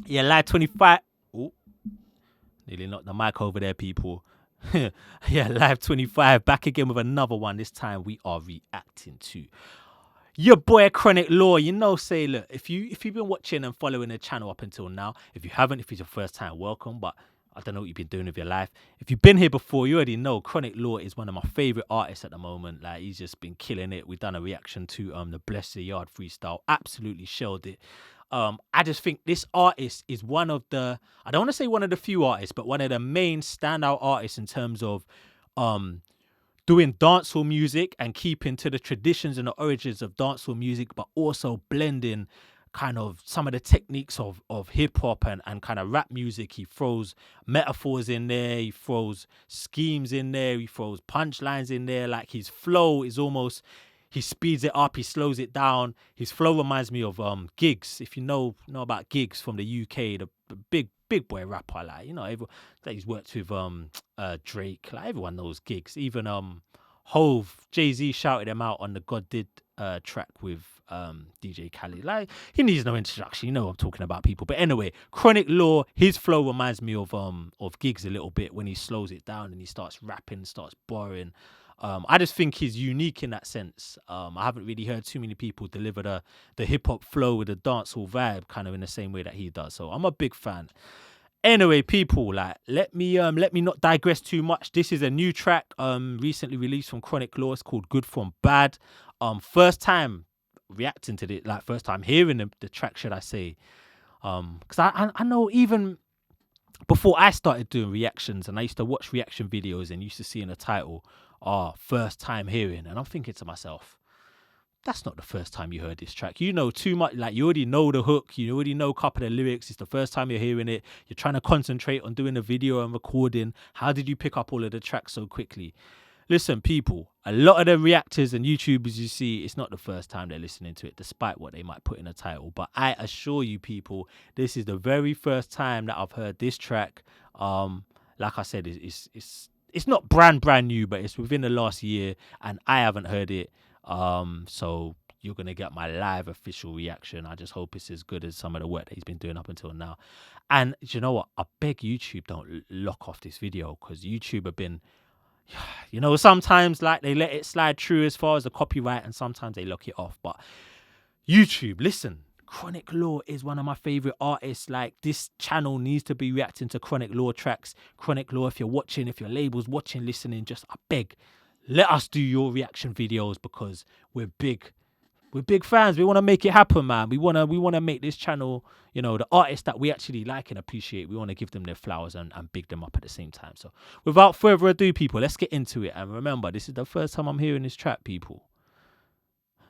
Yeah, live 25. Oh, nearly knocked the mic over there, people. Yeah, live 25. Back again with another one. This time we are reacting to your boy Chronic Law. You know, say look, if you've been watching and following the channel up until now, if you haven't, if it's your first time, welcome. But I don't know what you've been doing with your life. If you've been here before, you already know Chronic Law is one of my favorite artists at the moment. Like he's just been killing it. We've done a reaction to the Bless the Yard freestyle. Absolutely shelled it. I just think this artist is one of the, I don't want to say one of the few artists, but one of the main standout artists in terms of um doing dancehall music and keeping to the traditions and the origins of dancehall music, but also blending kind of some of the techniques of hip hop and kind of rap music. He throws metaphors in there, he throws schemes in there, he throws punchlines in there. Like his flow is almost, he speeds it up, he slows it down. His flow reminds me of Gigs. If you know about Gigs from the UK, the big boy rapper, like that he's worked with Drake. Like everyone knows Gigs. Even Hove, Jay-Z shouted him out on the God Did track with DJ Khaled. Like he needs no introduction. You know what I'm talking about, people. But anyway, Chronic Law, his flow reminds me of Gigs a little bit when he slows it down and he starts rapping, starts barring. I just think he's unique in that sense. I haven't really heard too many people deliver the hip hop flow with the dancehall vibe kind of in the same way that he does. So I'm a big fan. Anyway, people, like let me not digress too much. This is a new track recently released from Chronic Law. It's called Good From Bad. First time reacting to it, like first time hearing the track, should I say. Because I know even before I started doing reactions and I used to watch reaction videos and used to see in the title, first time hearing. And I'm thinking to myself, that's not the first time you heard this track. You know too much. Like you already know the hook. You already know a couple of the lyrics. It's the first time you're hearing it. You're trying to concentrate on doing the video and recording. How did you pick up all of the tracks so quickly? Listen, people, a lot of the reactors and YouTubers you see, it's not the first time they're listening to it, despite what they might put in the title. But I assure you, people, this is the very first time that I've heard this track. Like I said, it's not brand new, but it's within the last year, and I haven't heard it. So you're gonna get my live official reaction. I just hope it's as good as some of the work that he's been doing up until now. And do you know what? I beg YouTube don't lock off this video, because YouTube have been, sometimes like they let it slide through as far as the copyright, and sometimes they lock it off. But YouTube, listen, Chronic Law is one of my favorite artists. Like this channel needs to be reacting to Chronic Law tracks. Chronic Law, if you're watching, if your label's watching, listening, just I beg, let us do your reaction videos, because we're big fans. We want to make it happen, man. We want to make this channel, the artists that we actually like and appreciate, we want to give them their flowers and big them up at the same time. So without further ado, people, let's get into it. And remember, this is the first time I'm hearing this track, people.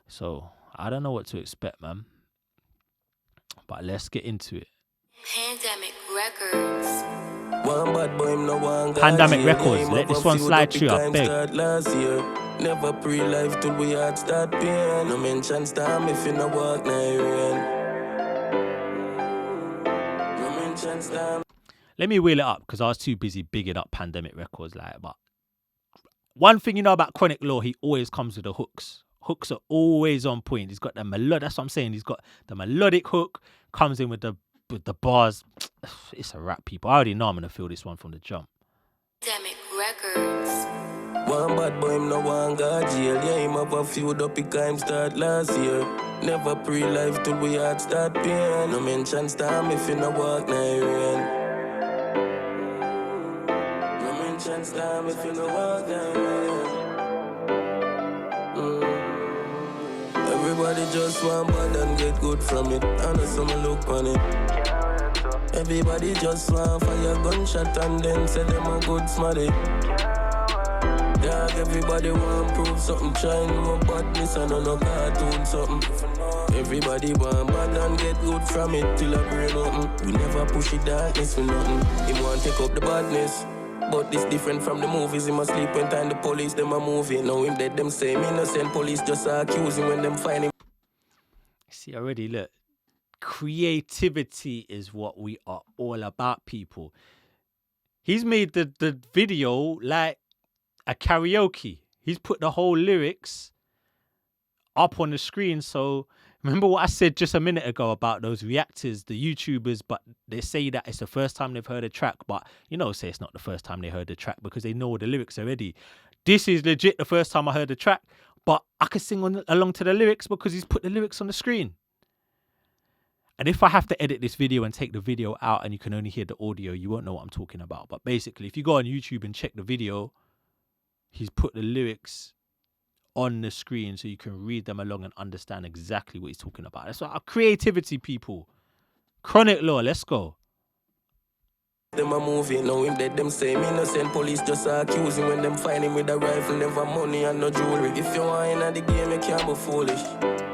So I don't know what to expect, man. But let's get into it. Pandemic Records. One bad boy, no one Pandemic Records. Let this one slide through, I beg. Last year. Never pre-life till we had start pain. No mention storm if you no walk no rain. No mention storm. Let me wheel it up, because I was too busy bigging up Pandemic Records. But one thing you know about Chronic Law, he always comes with the hooks. Hooks are always on point. He's got the melodic. That's what I'm saying. He's got the melodic hook. Comes in with the bars. It's a rap, people. I already know I'm gonna feel this one from the jump. Pandemic Records. One bad boy, no one got jail. Yeah, him have a few dopey crimes start last year. Never pre-life till we had start pain. No mention storm if you no walk no rain. No mention storm if you no walk no rain. Everybody just want bad and get good from it. I know some look on it. Everybody just want fire gunshot and then say them a good smarty. Dog, everybody want prove something. Try no badness and no cartoon something. Everybody want bad and get good from it till I bring nothing. We never push it darkness for nothing. He want take up the badness. But this different from the movies. He must sleep when time the police them a moving. Now him dead, them say him innocent. Police just accuse him when them find him. See, already, look. Creativity is what we are all about, people. He's made the video like a karaoke. He's put the whole lyrics up on the screen, so Remember what I said just a minute ago about those reactors, the YouTubers, but they say that it's the first time they've heard a track, but say it's not the first time they heard the track because they know the lyrics already. This is legit the first time I heard the track, but I could sing along to the lyrics because he's put the lyrics on the screen. And if I have to edit this video and take the video out and you can only hear the audio, you won't know what I'm talking about. But basically, if you go on YouTube and check the video, he's put the lyrics on the screen so you can read them along and understand exactly what he's talking about. That's what our creativity, people. Chronic Law, let's go. Them a movie, now him dead, them say me innocent. Police just accuse him when them find him with a rifle, never money and no jewelry. If you want in the game, you can't be foolish.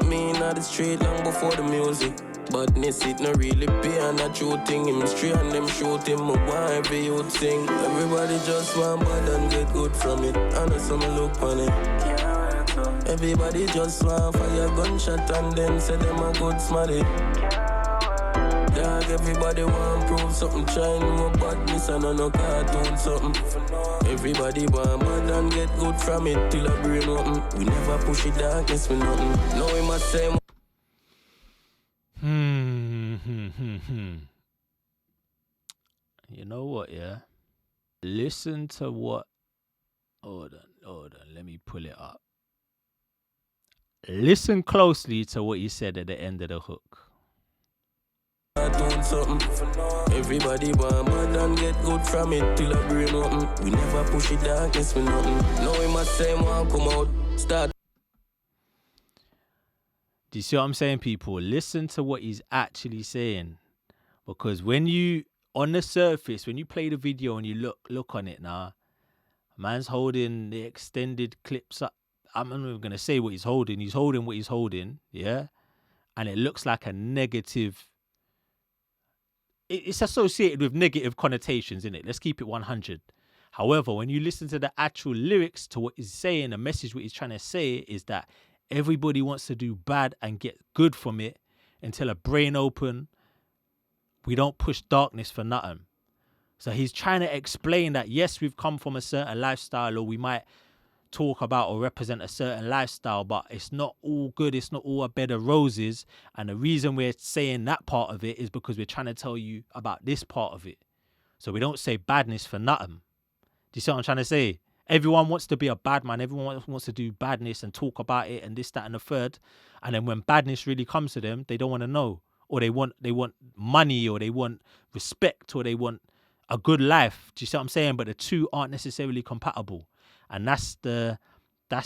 Me in the street long before the music. Badness it no really pay and a true thing. Him straight and them shoot him, I want every youth sing. Everybody just want bad and get good from it. I know some look on it. Everybody just want fire gunshot and then say them a good smarty. Dog, everybody want prove something, try no badness and no cartoon something. Everybody want bad and get good from it till a brain open. We never push it darkness for nothing. Now we must say. You know what, yeah? Listen to what... Hold on, let me pull it up. Listen closely to what he said at the end of the hook. Doing something. Everybody want bad and get good from it till a brain open. We never push it darkness for nothing. Now we must say one come out. Start. Do you see what I'm saying, people? Listen to what he's actually saying. Because when you, on the surface, when you play the video and you look on it now, man's holding the extended clips up. I'm not even going to say what he's holding. He's holding what he's holding, yeah? And it looks like a negative... It's associated with negative connotations, isn't it? Let's keep it 100. However, when you listen to the actual lyrics to what he's saying, the message what he's trying to say is that everybody wants to do bad and get good from it until a brain open. We don't push darkness for nothing. So he's trying to explain that, yes, we've come from a certain lifestyle, or we might talk about or represent a certain lifestyle, but it's not all good. It's not all a bed of roses. And the reason we're saying that part of it is because we're trying to tell you about this part of it. So we don't say badness for nothing. Do you see what I'm trying to say? Everyone wants to be a bad man. Everyone wants to do badness and talk about it and this, that, and the third. And then when badness really comes to them, they don't want to know. Or they want money, or they want respect, or they want a good life. Do you see what I'm saying? But the two aren't necessarily compatible. And that's the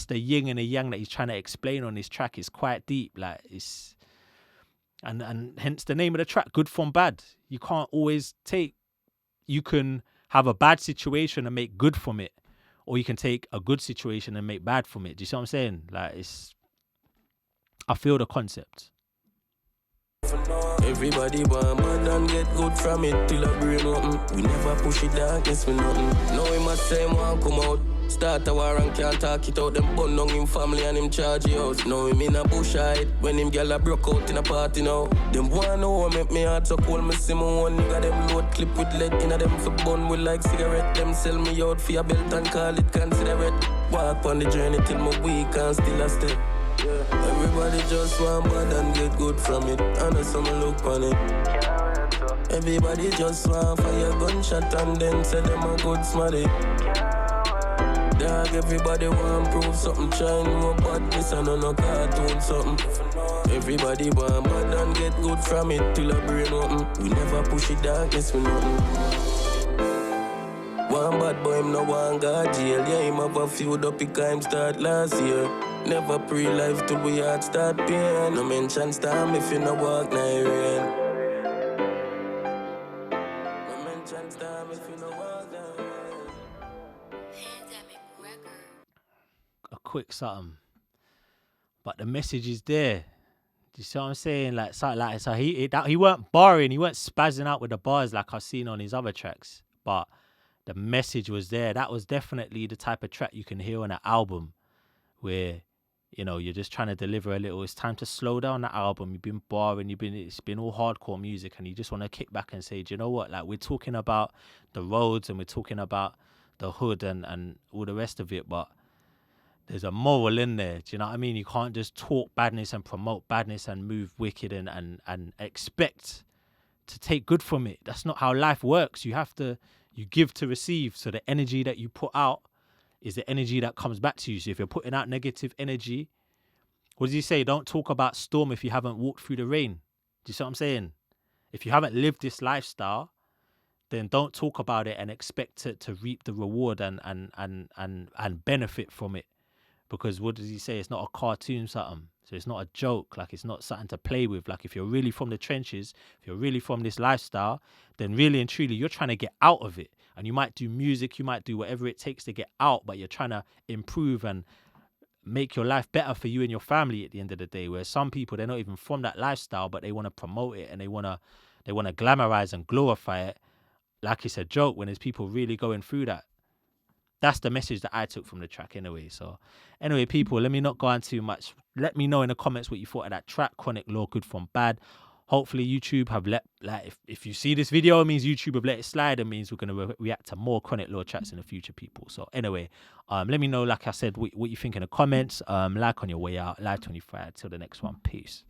yin and the yang that he's trying to explain on this track. It's quite deep. Like it's and hence the name of the track, Good from Bad. You can't always you can have a bad situation and make good from it. Or you can take a good situation and make bad from it. Do you see what I'm saying? Like I feel the concept. Everybody want bad and get good from it till a brain open. We never push it darkness for nothing. Now we must say one come out. Start a war and can't talk it out. Them bun down him family and him charge you out. Now him in a bush hide when him gyal a broke out in a party now. Them wanna know make me heart so cold. Me see me one nigga them load clip with lead in a them for bun with like cigarette. Them sell me out for a belt and call it considerate. Walk on the journey till my weak and still a step. Everybody just want bad and get good from it. I know some look on it. Everybody just want fire gunshot and then say them a good smarty. Dog, everybody want prove something, try no badness and no cartoon something. Everybody want bad and get good from it till a brain open. We never push it darkness for nothing. One bad boy, him no one got jail. Yeah, him have a few dopey crime start last year. Never pre-life till we heart start pain. No mention storm if you no walk night rain. No mention storm if you no walk night rain. Pandemic record. A quick something. But the message is there. Do you see what I'm saying? So he weren't barring, he weren't spazzing out with the bars like I've seen on his other tracks. But the message was there. That was definitely the type of track you can hear on an album where, you're just trying to deliver a little. It's time to slow down the album. You've been barring, it's been all hardcore music, and you just want to kick back and say, do you know what? Like, we're talking about the roads and we're talking about the hood and all the rest of it, but there's a moral in there. Do you know what I mean? You can't just talk badness and promote badness and move wicked and expect to take good from it. That's not how life works. You give to receive. So the energy that you put out is the energy that comes back to you. So if you're putting out negative energy, what does he say? Don't talk about storm if you haven't walked through the rain. Do you see what I'm saying? If you haven't lived this lifestyle, then don't talk about it and expect to reap the reward and benefit from it. Because what does he say? It's not a cartoon something. So it's not a joke. Like, it's not something to play with. Like, if you're really from the trenches, if you're really from this lifestyle, then really and truly you're trying to get out of it. And you might do music, you might do whatever it takes to get out, but you're trying to improve and make your life better for you and your family at the end of the day. Where some people, they're not even from that lifestyle, but they want to promote it and they want to glamorize and glorify it like it's a joke, when there's people really going through that. That's the message that I took from the track anyway. So anyway, people, let me not go on too much. Let me know in the comments what you thought of that track, Chronic Law, Good from Bad. Hopefully YouTube have if you see this video, it means YouTube have let it slide. It means we're going to react to more Chronic Law tracks in the future, people. So anyway, let me know, like I said, what you think in the comments. Like on your way out. Live 25. Till the next one. Peace.